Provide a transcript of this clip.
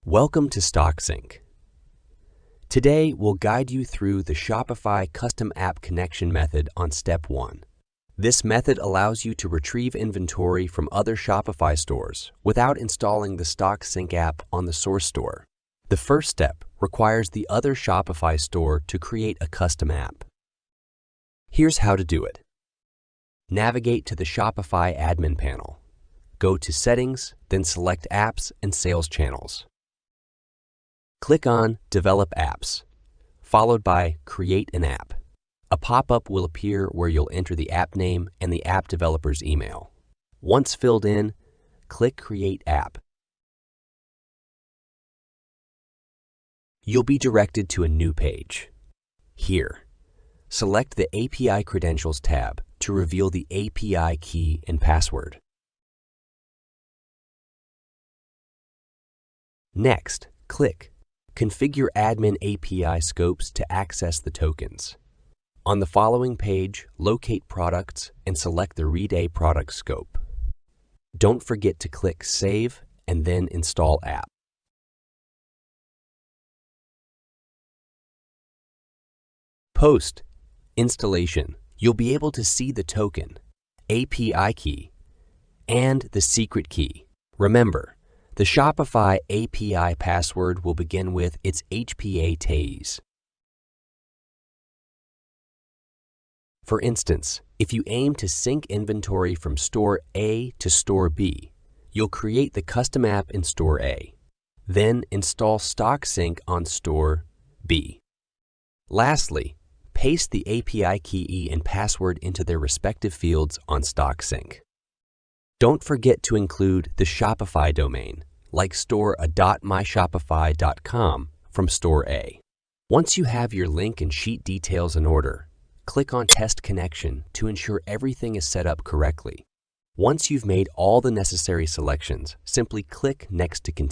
Welcome to StockSync. Today, we'll guide you through the Shopify Custom App connection method on Step 1. This method allows you to retrieve inventory from other Shopify stores without installing the StockSync app on the source store. The first step requires the other Shopify store to create a custom app. Here's how to do it. Navigate to the Shopify admin panel. Go to Settings, then select Apps and Sales Channels. Click on Develop Apps, followed by Create an App. A pop-up will appear where you'll enter the app name and the app developer's email. Once filled in, click Create App. You'll be directed to a new page. Here, select the API Credentials tab to reveal the API key and password. Next, click Configure Admin API Scopes to access the tokens. On the following page, locate Products and select the Read a Product scope. Don't forget to click Save and then Install App. Post-installation, you'll be able to see the token, API key, and the secret key. Remember, the Shopify API password will begin with its HPA TAs. For instance, if you aim to sync inventory from Store A to Store B, you'll create the custom app in Store A, then install StockSync on Store B. Lastly, paste the API key and password into their respective fields on StockSync. Don't forget to include the Shopify domain, like store a .myshopify.com from Store A. Once you have your link and sheet details in order, click on Test Connection to ensure everything is set up correctly. Once you've made all the necessary selections, simply click Next to continue.